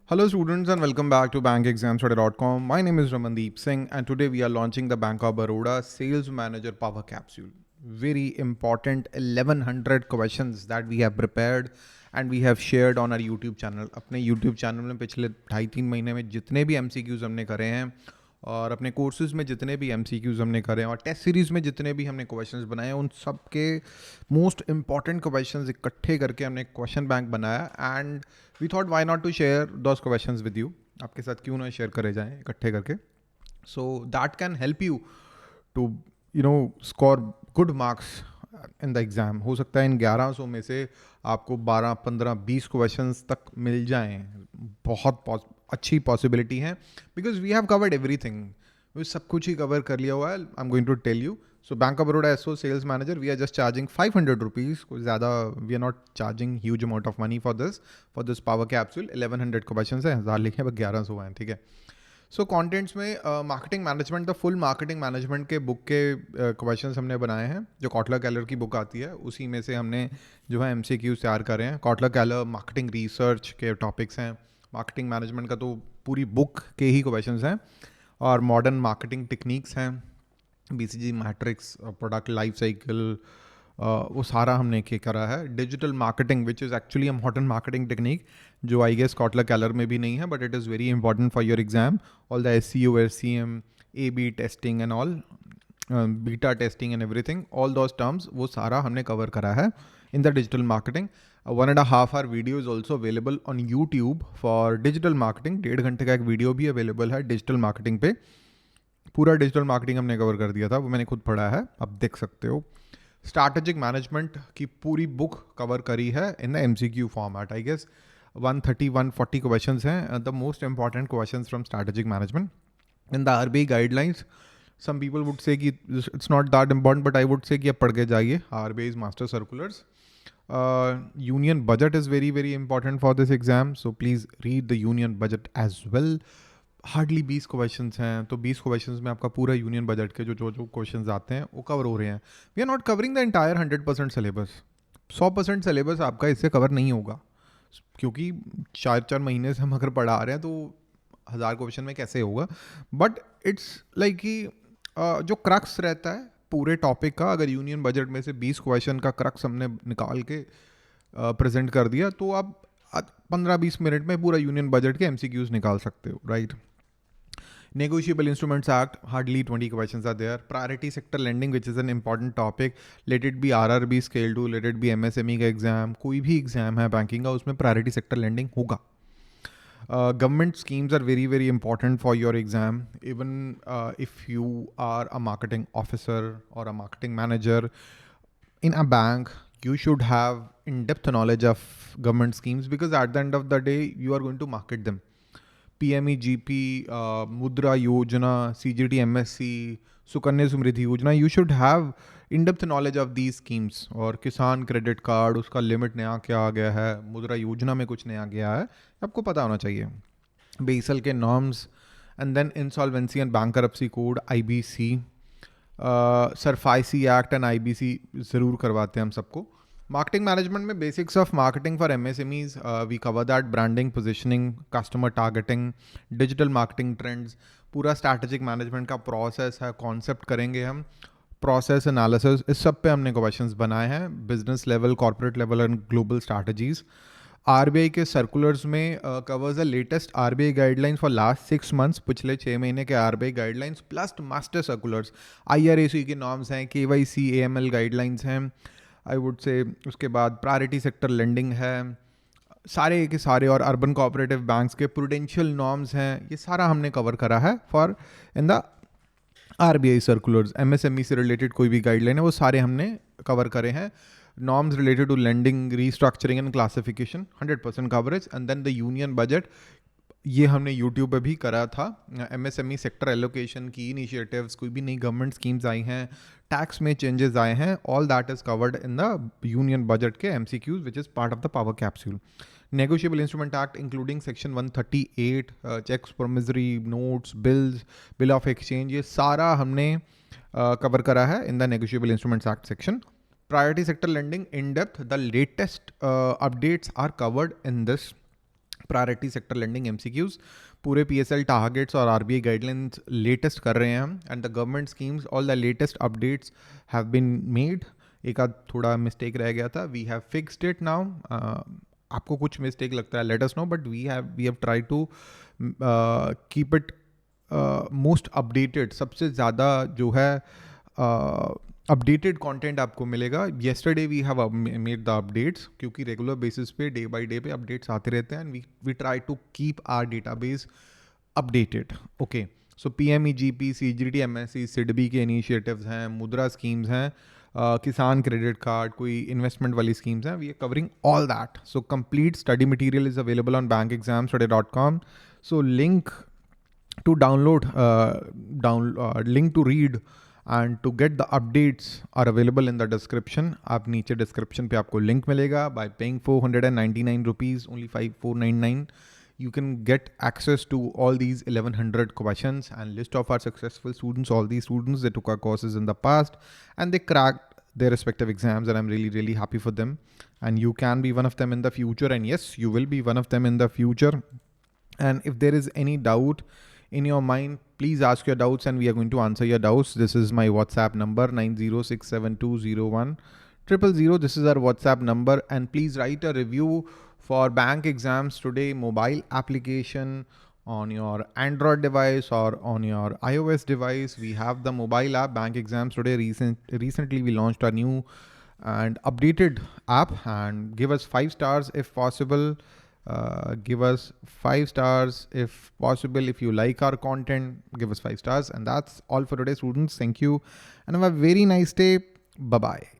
Hello students and welcome back to bankexamstudy.com. My name is Ramandeep Singh and today we are launching the Bank of Baroda Sales Manager Power Capsule. Very important 1100 questions that we have prepared and we have shared on our YouTube channel. अपने YouTube channel में पिछले 2.5-3 महीने में जितने भी MCQs हमने करे हैं और अपने कोर्सेज में जितने भी MCQs हमने करे हैं और टेस्ट सीरीज़ में जितने भी हमने क्वेश्चंस बनाए हैं उन सब के मोस्ट इंपॉर्टेंट क्वेश्चंस इकट्ठे करके हमने क्वेश्चन बैंक बनाया and we thought why not to share those questions with you. आपके साथ क्यों ना शेयर करे जाएं इकट्ठे करके. So that can help you to score good marks in the exam. हो सकता है इन 1100 में से आपको 12, 15, 20 क्वेश्चंस तक मिल जाएं. बहुत अच्छी पॉसिबिलिटी है because we have covered everything. सब कुछ ही कवर कर लिया हुआ है. I am going to tell you. So bank of Baroda SO sales manager, we are just charging 500 rupees. कोई ज़्यादा we are not charging huge amount of money for this power capsule. 1100 question है, 1000 लिखे, अब 1100 हैं. ठीक है. सो कंटेंट्स में marketing management, the full marketing management के बुक के क्वेश्चंस हमने बनाए हैं. जो कॉटलर कैलर की बुक आती है उसी में से हमने जो है MCQs तैयार करे हैं. कॉटलर कैलर मार्केटिंग रिसर्च के टॉपिक्स हैं. मार्केटिंग मैनेजमेंट का तो पूरी बुक के ही क्वेश्चंस हैं. और मॉडर्न मार्केटिंग टेक्निक्स हैं, BCG matrix, product life cycle, वो सारा हमने क्या करा है. Digital marketing which is actually a modern marketing technique जो आई गेस कॉटलर कैलर में भी नहीं है, but it is very important for your exam. All the SEO, SCM, AB testing and all, beta testing and everything, all those terms वो सारा हमने कवर करा है in the digital marketing. 1.5 hour video is also available on YouTube for digital marketing. 1.5 घंटे का एक video भी अवेलेबल है डिजिटल मार्केटिंग पे. पूरा डिजिटल मार्केटिंग हमने कवर कर दिया था, वो मैंने खुद पढ़ा है, आप देख सकते हो. स्ट्रैटेजिक मैनेजमेंट की पूरी बुक कवर करी है in the MCQ format. I guess 130-140 questions हैं, the most important questions from strategic management. In the RBI guidelines, some people would say कि it's not that important, but I would say कि आप पढ़ के जाइए. RBI's master circulars. Union budget is very very important for this exam, so please read the union budget as well. Hardly 20 questions हैं, तो 20 questions में आपका पूरा यूनियन बजट के जो क्वेश्चंस आते हैं वो कवर हो रहे हैं. We are not covering the entire 100% syllabus. 100% syllabus आपका इससे कवर नहीं होगा क्योंकि 4 महीने से हम अगर पढ़ा रहे हैं तो 1000 क्वेश्चन में कैसे होगा. बट इट्स लाइक कि जो क्रक्स रहता है पूरे टॉपिक का, अगर यूनियन बजट में से 20 क्वेश्चन का क्रक्स हमने निकाल के प्रेजेंट कर दिया तो आप 15-20 मिनट में पूरा यूनियन बजट के MCQs निकाल सकते हो, right. Negotiable Instruments Act, hardly 20 questions are there. Priority sector lending, which is an important topic. Let it be RRB scale 2, let it be MSME का एग्जाम, कोई भी एग्जाम है बैंकिंग का उसमें प्रायोरिटी सेक्टर लेंडिंग होगा. Government schemes are very very important for your exam. Even if you are a marketing officer or a marketing manager in a bank, you should have in-depth knowledge of government schemes because at the end of the day you are going to market them. PMEGP, मुद्रा योजना, CGT MSC, Sukanya Samriddhi योजना, you should have in depth knowledge of these schemes. और किसान credit card, उसका limit नया क्या आ गया है, मुद्रा योजना में कुछ नया गया है, आपको पता होना चाहिए. बेसल के norms and then insolvency and bankruptcy code, IBC, SARFAESI act and IBC ज़रूर करवाते हैं हम सबको. मार्केटिंग मैनेजमेंट में basics of marketing for MSMEs, we cover that. Branding, positioning, customer targeting, digital marketing trends, पूरा स्ट्रैटेजिक मैनेजमेंट का process है, concept करेंगे हम, प्रोसेस एनालिसिस, इस सब पे हमने क्वेश्चंस बनाए हैं. Business level, corporate level and global strategies. RBI के सर्कुलर्स में covers the latest RBI guidelines for last 6 months, पिछले 6 महीने के RBI guidelines plus master circulars. IRAC के नॉर्म्स हैं, KYC AML गाइडलाइंस हैं, आई वुड से. उसके बाद प्रायोरिटी सेक्टर लेंडिंग है, सारे के सारे, और अर्बन कोऑपरेटिव बैंक्स के प्रूडेंशियल नॉर्म्स हैं. ये सारा हमने कवर करा है for in the RBI circulars. MSME से रिलेटेड कोई भी गाइडलाइन है वो सारे हमने कवर करे हैं. Norms related to lending, restructuring and classification, 100% coverage. And then the union budget, ये हमने यूट्यूब पे भी करा था. MSME सेक्टर एलोकेशन की इनिशिएटिव्स, कोई भी नई गवर्नमेंट स्कीम्स आई हैं, टैक्स में चेंजेस आए हैं, all that is covered in the union budget के MCQs which is part of the power capsule. Negotiable instrument act including section 138, cheques, promissory notes, bills, bill of exchange, ये सारा हमने कवर करा है in the negotiable instruments act section. Priority sector lending in depth, the latest updates are covered in this priority sector lending MCQs, पूरे PSL targets और RBI guidelines latest कर रहे हैं हम, and the government schemes all the latest updates have been made. एक आध थोड़ा mistake रह गया था, we have fixed it now. आपको कुछ मिस्टेक लगता है, let us know, but we have try to keep it most updated. सबसे ज़्यादा जो है अपडेटेड कंटेंट आपको मिलेगा. Yesterday we have made the updates, क्योंकि रेगुलर बेसिस पे डे बाय डे पे अपडेट्स आते रहते हैं, and we try to keep our database updated. Okay, so PMEGP, CGT, MSC, SIDBI के इनिशिएटिव्स हैं, मुद्रा स्कीम्स हैं, किसान क्रेडिट कार्ड, कोई इन्वेस्टमेंट वाली स्कीम्स हैं. We are covering all that. So complete study material is available on bankexamstudy.com. So link to download, link to read and to get the updates are available in the description. आप नीचे description पे आपको link मिलेगा. By paying 499 rupees, only 5499, you can get access to all these 1100 questions and list of our successful students. All these students, they took our courses in the past and they cracked their respective exams, and I'm really, really happy for them. And you can be one of them in the future. And yes, you will be one of them in the future. And if there is any doubt in your mind, please ask your doubts and we are going to answer your doubts. This is my WhatsApp number, 9067201000. This is our WhatsApp number, and please write a review for Bank Exams Today mobile application on your Android device or on your iOS device. We have the mobile app Bank Exams Today. Recently we launched a new and updated app, and give us 5 stars if possible. Give us 5 stars if possible. If you like our content, give us 5 stars. And that's all for today, students. Thank you and have a very nice day. Bye bye.